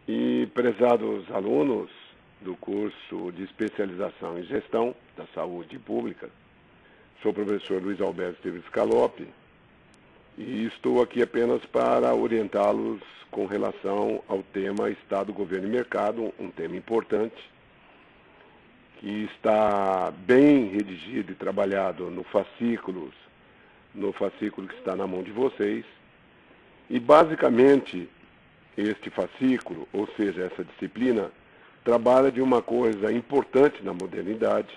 E prezados alunos do curso de especialização em gestão da saúde pública, sou o professor Luiz Alberto Esteves Scalopi e estou aqui apenas para orientá-los com relação ao tema Estado, Governo e Mercado, um tema importante que está bem redigido e trabalhado no fascículo que está na mão de vocês. E basicamente este fascículo, ou seja, essa disciplina, trabalha de uma coisa importante na modernidade,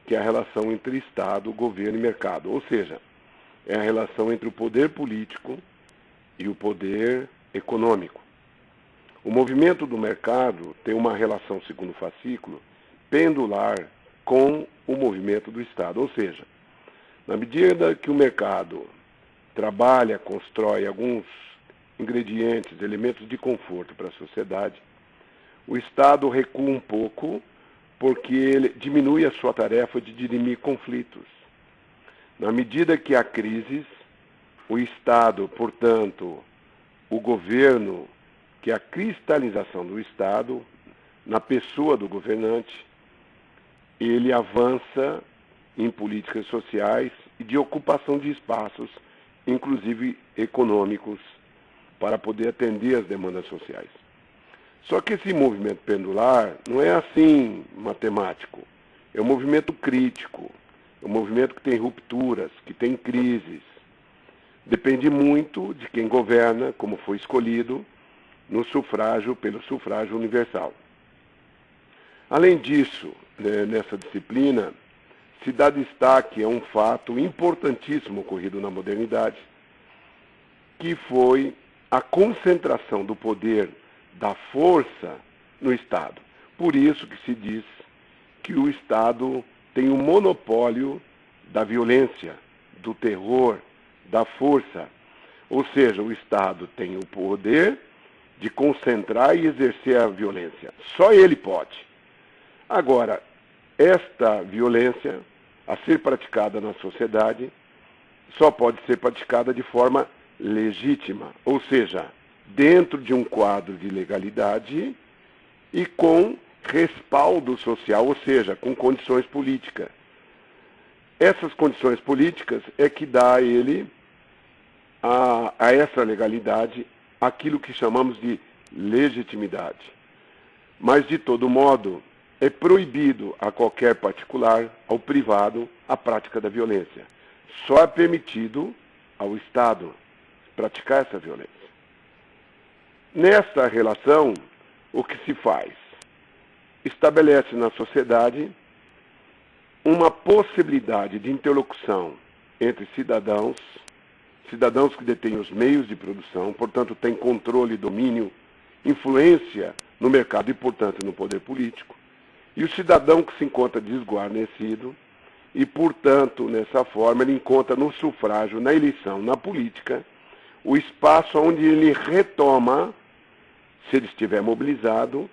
que é a relação entre Estado, governo e mercado. Ou seja, é a relação entre o poder político e o poder econômico. O movimento do mercado tem uma relação, segundo o fascículo, pendular com o movimento do Estado. Ou seja, na medida que o mercado trabalha, constrói alguns ingredientes, elementos de conforto para a sociedade, o Estado recua um pouco porque ele diminui a sua tarefa de dirimir conflitos. Na medida que há crises, o Estado, portanto, o governo, que é a cristalização do Estado, na pessoa do governante, ele avança em políticas sociais e de ocupação de espaços, inclusive econômicos, para poder atender às demandas sociais. Só que esse movimento pendular não é assim matemático, é um movimento crítico, é um movimento que tem rupturas, que tem crises. Depende muito de quem governa, como foi escolhido, pelo sufrágio universal. Além disso, nessa disciplina, se dá destaque a um fato importantíssimo ocorrido na modernidade, que foi a concentração do poder da força no Estado. Por isso que se diz que o Estado tem o monopólio da violência, do terror, da força. Ou seja, o Estado tem o poder de concentrar e exercer a violência. Só ele pode. Agora, esta violência, a ser praticada na sociedade, só pode ser praticada de forma legítima, ou seja, dentro de um quadro de legalidade e com respaldo social, ou seja, com condições políticas. Essas condições políticas é que dá a ele, a essa legalidade, aquilo que chamamos de legitimidade. Mas, de todo modo, é proibido a qualquer particular, ao privado, a prática da violência. Só é permitido ao Estado praticar essa violência. Nessa relação, o que se faz? Estabelece na sociedade uma possibilidade de interlocução entre cidadãos que detêm os meios de produção, portanto têm controle, domínio, influência no mercado e, portanto, no poder político, e o cidadão que se encontra desguarnecido e, portanto, nessa forma, ele encontra no sufrágio, na eleição, na política, o espaço onde ele retoma, se ele estiver mobilizado,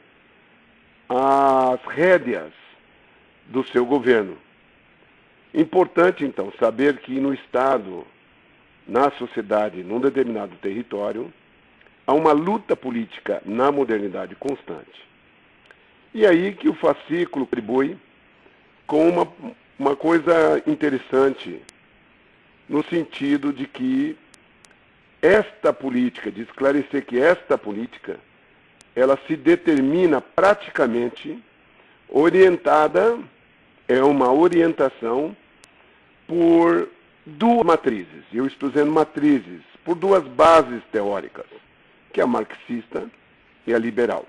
as rédeas do seu governo. Importante, então, saber que no Estado, na sociedade, num determinado território, há uma luta política na modernidade constante. E aí que o fascículo contribui com uma coisa interessante, no sentido de que esta política, de esclarecer que esta política, ela se determina praticamente orientada, é uma orientação por duas matrizes. Eu estou dizendo matrizes, por duas bases teóricas, que é a marxista e a liberal.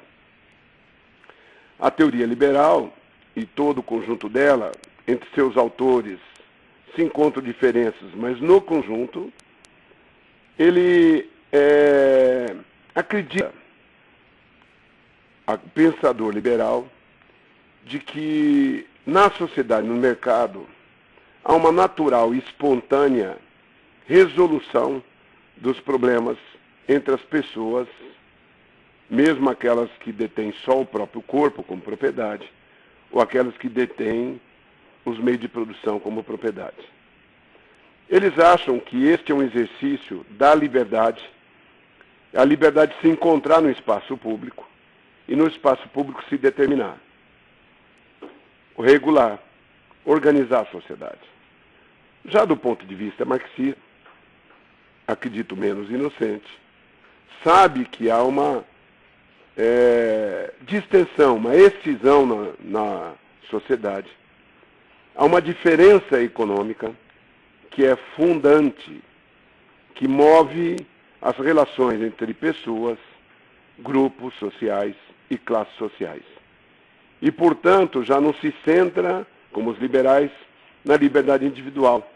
A teoria liberal e todo o conjunto dela, entre seus autores, se encontram diferenças, mas no conjunto, ele acredita, o pensador liberal, de que na sociedade, no mercado, há uma natural e espontânea resolução dos problemas entre as pessoas, mesmo aquelas que detêm só o próprio corpo como propriedade, ou aquelas que detêm os meios de produção como propriedade. Eles acham que este é um exercício da liberdade, a liberdade de se encontrar no espaço público, e no espaço público se determinar, regular, organizar a sociedade. Já do ponto de vista marxista, acredito menos inocente, sabe que há uma distensão, uma excisão na sociedade. Há uma diferença econômica que é fundante, que move as relações entre pessoas, grupos sociais e classes sociais. E, portanto, já não se centra, como os liberais, na liberdade individual,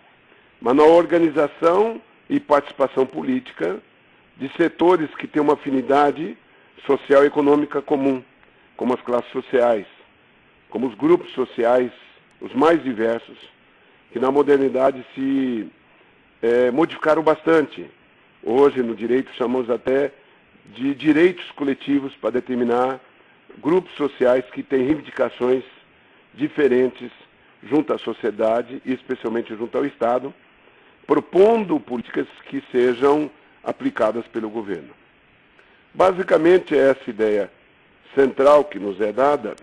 mas na organização e participação política de setores que têm uma afinidade social e econômica comum, como as classes sociais, como os grupos sociais, os mais diversos, que na modernidade se modificaram bastante. Hoje, no direito, chamamos até de direitos coletivos para determinar grupos sociais que têm reivindicações diferentes junto à sociedade e especialmente junto ao Estado, propondo políticas que sejam aplicadas pelo governo. Basicamente é essa ideia central que nos é dada,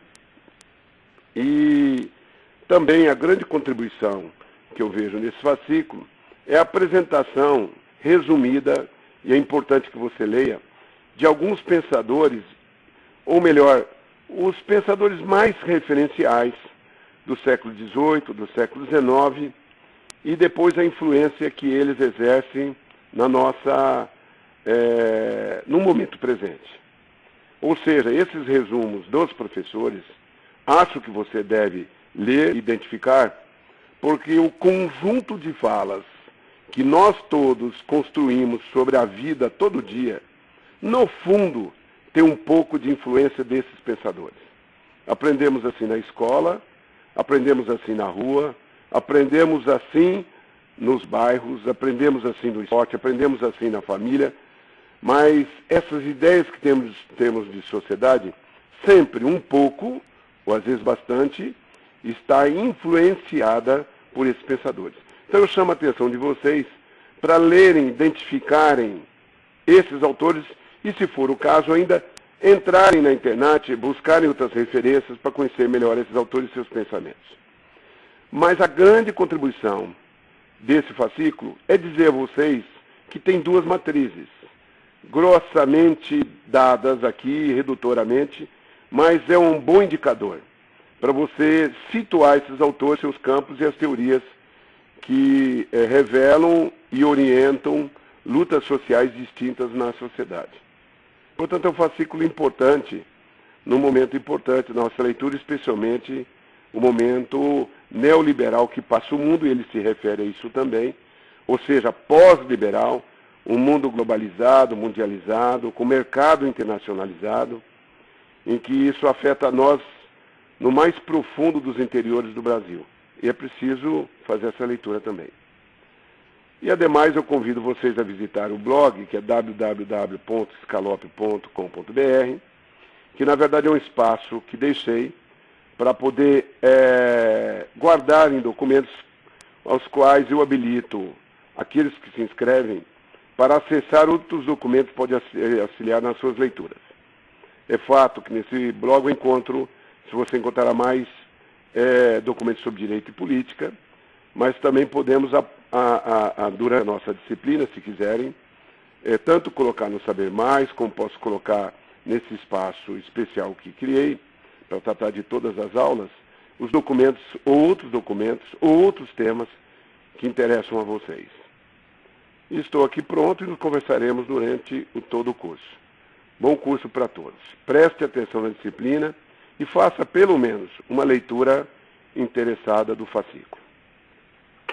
e também a grande contribuição que eu vejo nesse fascículo é a apresentação resumida, e é importante que você leia, de alguns pensadores, ou melhor, os pensadores mais referenciais do século XVIII, do século XIX, e depois a influência que eles exercem na nossa, no momento presente. Ou seja, esses resumos dos professores, acho que você deve ler e identificar, porque o conjunto de falas que nós todos construímos sobre a vida todo dia, no fundo, tem um pouco de influência desses pensadores. Aprendemos assim na escola, aprendemos assim na rua, aprendemos assim nos bairros, aprendemos assim no esporte, aprendemos assim na família, mas essas ideias que temos de sociedade, sempre um pouco, ou às vezes bastante, está influenciada por esses pensadores. Então eu chamo a atenção de vocês para lerem, identificarem esses autores e, se for o caso, ainda entrarem na internet, buscarem outras referências para conhecer melhor esses autores e seus pensamentos. Mas a grande contribuição desse fascículo é dizer a vocês que tem duas matrizes, grossamente dadas aqui, redutoramente, mas é um bom indicador para você situar esses autores, seus campos e as teorias que revelam e orientam lutas sociais distintas na sociedade. Portanto, é um fascículo importante, num momento importante da nossa leitura, especialmente o momento neoliberal que passa o mundo, e ele se refere a isso também, ou seja, pós-liberal, um mundo globalizado, mundializado, com mercado internacionalizado, em que isso afeta a nós no mais profundo dos interiores do Brasil. E é preciso fazer essa leitura também. E, ademais, eu convido vocês a visitar o blog, que é www.scalope.com.br, que, na verdade, é um espaço que deixei para poder guardar em documentos aos quais eu habilito aqueles que se inscrevem para acessar outros documentos que podem auxiliar nas suas leituras. É fato que nesse blog eu encontro, se você encontrará mais documentos sobre direito e política, mas também podemos, durante a nossa disciplina, se quiserem, tanto colocar no Saber Mais, como posso colocar nesse espaço especial que criei, para tratar de todas as aulas, os documentos, ou outros temas que interessam a vocês. Estou aqui pronto e nos conversaremos durante todo o curso. Bom curso para todos. Preste atenção na disciplina e faça, pelo menos, uma leitura interessada do fascículo.